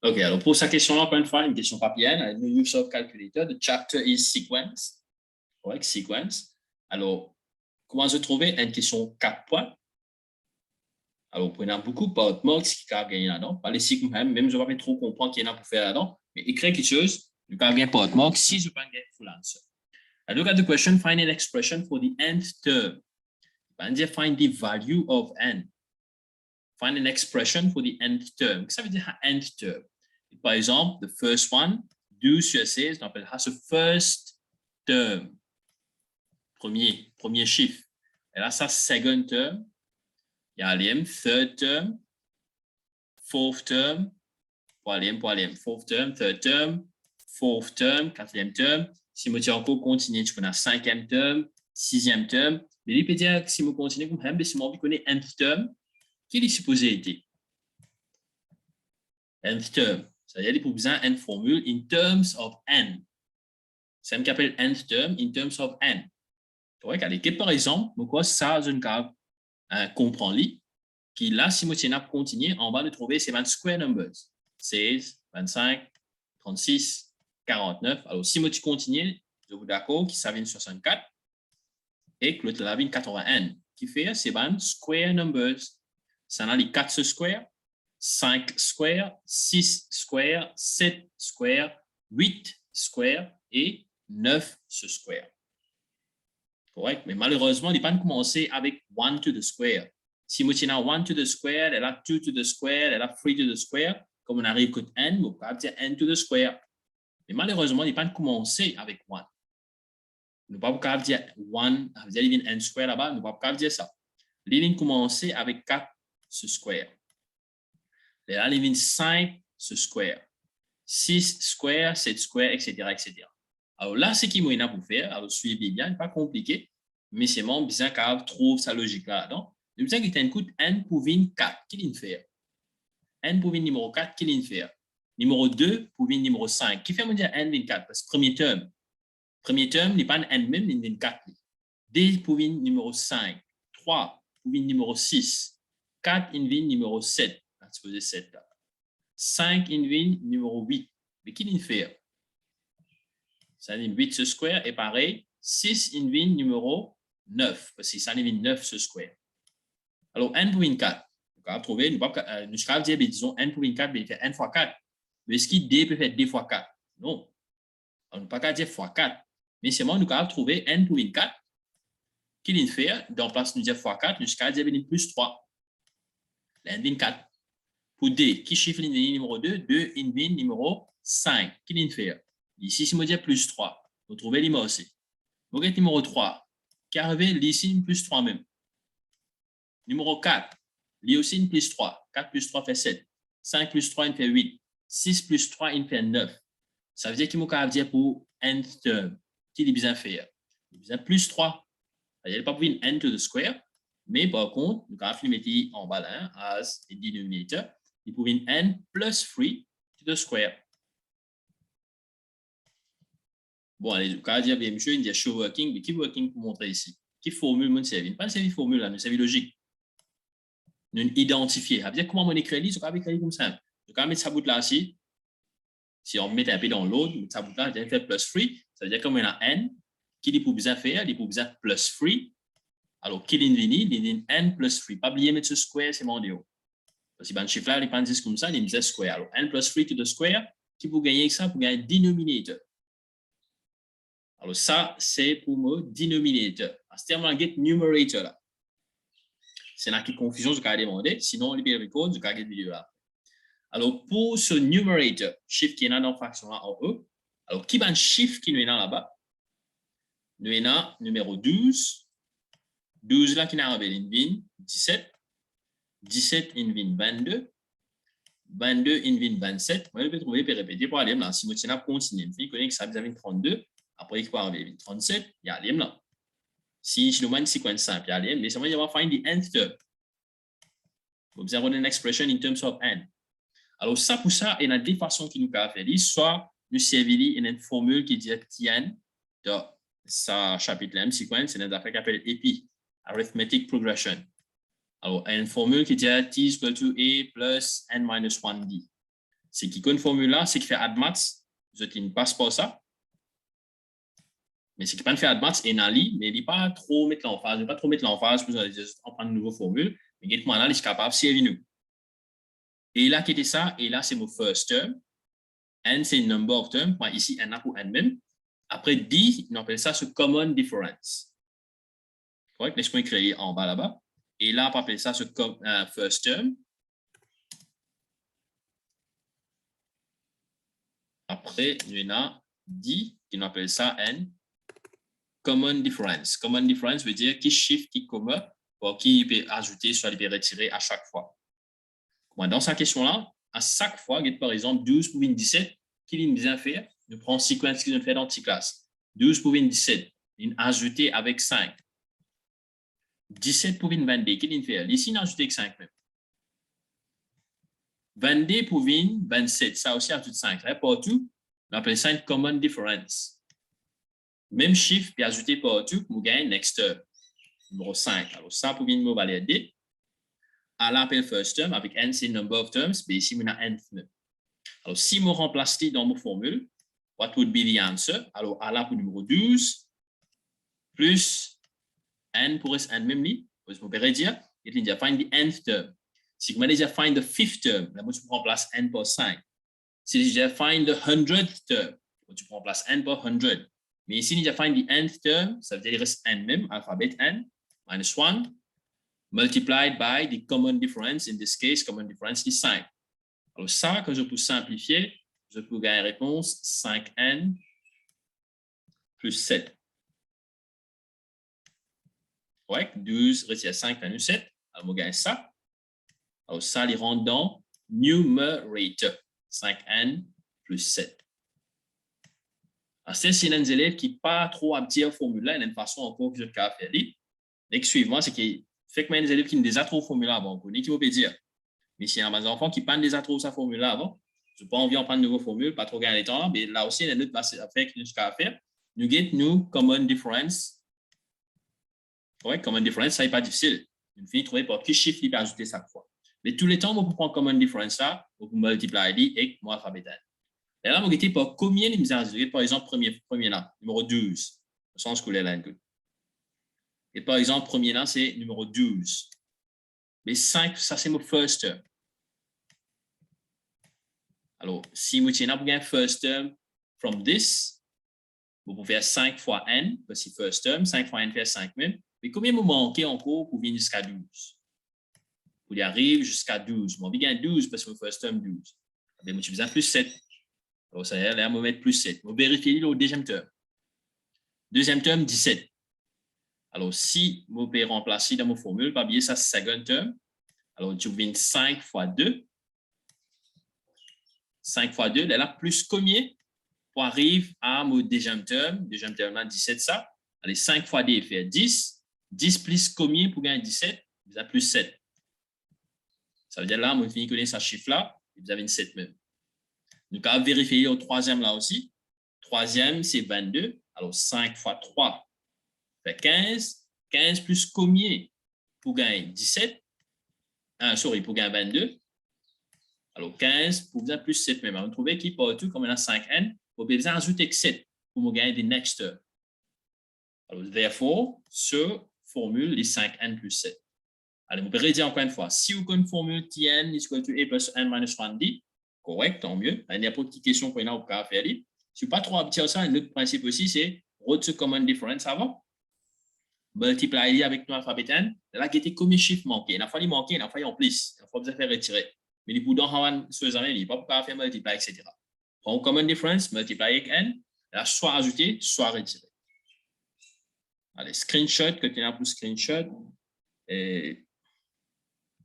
OK, alors pour cette question-là, encore une fois, une question papienne, the use of calculator, the chapter is sequence. Correct, sequence. Alors, comment se trouver une question 4 points? Alors, vous prenez beaucoup par marks qui a gagné là-dedans. Pas les cycles même je ne vais pas trop comprendre qu'il y en a pour faire là-dedans, mais écrire quelque chose, je vais gagner par marks si je ne peux pas gagner full answer. I look at the question, find an expression for the nth term. On dire find the value of n. Find an expression for the nth term. Qu'est-ce que ça veut dire nth term? Par exemple, the first one, 12 sur 16, on appellera ce first term. Premier chiffre. Et là, ça, second term. Il y a l'IM, third term, fourth term, fourth term, third term, fourth term, quatrième term. Si je encore continue, tu connais cinquième term, sixième term. Mais il peut dire que si je continue comme même, si je connais nth term, qui est supposé être? Nth term. C'est-à-dire qu'il faut besoin d'une formule in terms of n. C'est ce qu'on appelle nth term in terms of n. Regardez, par exemple, pourquoi ça, je ne comprends pas. Qui là, si je continue, on va le trouver, c'est 20 square numbers. 16, 25, 36, 49. Alors, si je continue, je vous d'accord, qui ça vient 64 et que l'autre là vient 81. Qui fait, c'est 20 square numbers. Ça a les 4 square, 5 square, 6 square, 7 square, 8 square et 9 square. Correct? Mais malheureusement, il n'est pas commencé avec 1 to the square. Si je tiens 1 to the square, elle a 2 to the square, elle a 3 to the square, comme on arrive à n, on peut dire n to the square. Mais malheureusement, il n'est pas commencé avec 1. Nous ne pouvons pas dire 1, il y a n square là-bas, nous ne pouvons pas dire ça. Il est commencé avec 4 square. Et là, il y a 5 square, 6 square, 7 square, etc., etc. Alors là, ce qu'il y a pour faire, alors suivez bien, pas compliqué, mais c'est vraiment bien qu'on trouve sa logique là. Donc, le besoin qu'il t'écoute n pour 4, qu'il fait? N pour numéro 4, qu'il fait? Numéro 2 pour numéro 5. Qui fait me dire n 24? Parce que premier terme, il n'est pas un n même, il est 24. 2 pour numéro 5, 3 pour numéro 6, 4 in numéro 7. Tu peux dire 7 là. 5 in numéro 8. Mais qui fait? Ça dit 8 ce square est pareil. 6 in numéro 9. Parce que ça dit 9 ce square. Alors, n pour 4. On va trouver, nous allons dire, disons, n pour 4, il fait n fois 4. Mais est-ce qu'il d peut faire d fois 4? Non. On ne peut pas dire fois 4. Mais c'est moi, nous allons trouver n pour 4. Qu'il fait, dans place nous dire fois 4, nous allons dire plus 3. N 4. Pour d, qui chiffre numéro 2? 2 in numéro 5. Qu'il fait? Ici, si je dis plus 3, vous trouvez l'image aussi. Vous avez numéro 3, qui arrive ici, plus 3 même. Numéro 4, il y a aussi une plus 3. 4 plus 3 fait 7. 5 plus 3, il fait 8. 6 plus 3, il fait 9. Ça veut dire qu'il faut dire pour nth term. Qu'il est bien fait. Il est bien plus 3. Il n'y a pas pour une n to the square. Mais par contre, nous allons mettre en bas là, as a denominator. Il faut une n plus 3 to the square. Bon, allez, vous allez dire, bien, monsieur, il y a show working, mais qui working pour montrer ici? Qui formule mon service? Pas une service formule, là, mais service logique. Nous identifier. Ça veut dire comment on écrit, je vais écrire comme ça. Je vais mettre ça bout là ici. Si on met un peu dans l'autre, ça bout là, je vais faire plus 3. Ça veut dire comme on a n, qui est pour bien faire, il est pour bien plus 3. Alors, qui est il n plus 3. Pas oublier mettre ce square, c'est mon déo. Parce que le chiffre là, il pas comme ça, il dit square. Alors, n plus 3 to the square, qui pour gagner ça, pour gagner denominator. Alors, ça, c'est pour mon denominator. À ce terme-là, get numerator là. C'est là qu'il y a confusion, je vais demander. Sinon, il y a des records, je vais regarder la vidéo là. Alors, pour ce numerator, chiffre qui est dans la fraction là en E, alors, qui va un chiffre qui est là-bas? Nous avons numéro 12. 12 là qui est arrivé, il 17. 17 in 22. 22 in 27. Moi, je vais trouver et répéter pour aller là. Si je tiens à continuer, je connais que ça vous avez 32. Après, il va arriver 37. Il y a là. Si je demande séquence simple, il y a les mais ça va find the nth term. Vous avez une expression in terms of n. Alors, ça pour ça, il y a deux façons qui nous peuvent faire. Soit nous servir une formule qui dit Tn de sa chapitre M sequence, c'est une affaire qu'on appelle EPI, Arithmetic Progression. Alors, une formule qui dit T is equal to A plus N minus 1D. C'est qui connaît formule là, c'est qui fait AdMaths, vous ne passe pas ça. Mais c'est qui pas fait AdMaths et Nali, mais il n'est pas trop mettre l'emphase, il ne pas trop mettre l'emphase, vous allez juste en prendre une nouvelle formule, mais dites-moi là, il est capable de servir nous. Et là, qui était ça, et là, c'est mon first term. N, c'est number of terms. Moi, ici, N a pour N même. Après, D, on appelle ça ce common difference. Correct? Laisse-moi écrire en bas là-bas. Et là, on peut appeler ça ce first term. Après, on a D, qui appelle ça N, common difference. Common difference veut dire qui chiffre, qui commun, ou qui peut ajouter, soit il peut retirer à chaque fois. Dans cette question-là, à chaque fois, par exemple, 12 pour 17, qu'il vient bien faire, nous prenons séquence qu'ils ont fait dans la classe. 12 pour 17, il a ajouté avec 5. 17 pour 22, qu'il vient faire? Ici, il a ajouté avec 5 même. 22 pour 27, ça aussi ajoute 5. Là, partout, on appelle ça une common difference. Même chiffre, puis ajouter partout, pour gagner next term. Numéro 5. Alors, ça pour venir me valider. À l'appel first term, avec n, c'est number of terms, mais ici, on a n. Alors, si je remplace dans mon formule, what would be the answer? Alors, à la pour numéro 12, plus n pour n même, je pourrais dire, il y a find the nth term. Si je déjà find the fifth term, là, je remplace n par 5. Si je find the 100th term, tu remplaces n par 100. Mais ici, il y a find the nth term, ça veut dire qu'il reste n même, alphabet n, minus 1, multiplied by the common difference, in this case, common difference is 5. Alors ça, quand je peux simplifier, je peux gagner réponse 5n plus 7. Correct? 12 retire 5 minus 7. Alors, je gagne ça. Alors ça, il rentre dans numerator. 5n plus 7. Alors, c'est un élève qui n'est pas trop habitué au formulaire, il y a une façon encore que je peux faire. L'exemple suivant, c'est qu'il fait que les élèves qui ont déjà trop formulaire avant, on connaît qui peut dire. Mais s'il y a des enfants qui prennent déjà trop sa formule avant, je n'ai pas envie d'en prendre une nouvelle formule, pas trop gagner le temps, mais là aussi, il y a une autre affaire que nous avons à faire. Nous get nous common difference. Ouais, common difference, ça n'est pas difficile. Nous finissons trouver par quel chiffre il peut ajouter chaque fois. Mais tous les temps, on peut prendre common difference là, on peut multiplier avec mon alphabet. Et là, on va par combien il a ajouté, par exemple, premier là, numéro 12, au sens scolaire là. Et par exemple, premier là, c'est numéro 12. Mais 5, ça c'est mon first term. Alors, si vous tenez pour gagner first term from this, vous pouvez faire 5 fois n, parce que first term, 5 fois n fait 5 même. Mais combien vous manquez encore pour venir jusqu'à 12? Vous y arrivez jusqu'à 12. Vous avez gagné 12 parce que first term 12. Vous multipliez plus 7. Alors, ça y est, là, on va mettre plus 7. Vous vérifiez le deuxième terme. Deuxième terme, 17. Alors, si vous pouvez remplacer dans mon formule, pas oublier ça, second term. Alors, tu viens 5 fois 2. 5 fois 2, là, plus combien pour arriver à mon deuxième terme? Deuxième terme, là, 17, ça. Allez, 5 fois 2 fait 10. 10 plus combien pour gagner 17? Vous avez plus 7. Ça veut dire là, on finit de connaître ce chiffre-là, et vous avez une 7 même. Donc, à vérifier au troisième là aussi. Troisième, c'est 22. Alors, 5 fois 3 fait 15. 15 plus combien pour gagner 17? Pour gagner 22. Alors, 15 pour plus 7 même. On trouve qu'il partout, comme on a 5n, vous pouvez ajouter 7 pour gagner des next term. Alors, therefore, ce formule est 5n plus 7. Allez, vous pouvez dire encore une fois, si vous avez une formule tn is equal to a plus n minus 1d, correct, tant mieux. Il n'y a pas de petite question qu'on a au cas faire. Si vous n'êtes pas trop habitué à ça, un autre principe aussi, c'est road to common difference avant. Multiplier avec notre alphabet n. Là, il y a combien de chiffres manqués? Il a fallu manquer, il a fallu en plus. Il a fallu faire retirer. Mais les boudons, il n'y a pas pour faire multiplier, etc. Prends common difference, multiplier avec n. Là, soit ajouter, soit retirer. Allez, screenshot, que tu as pour screenshot. Et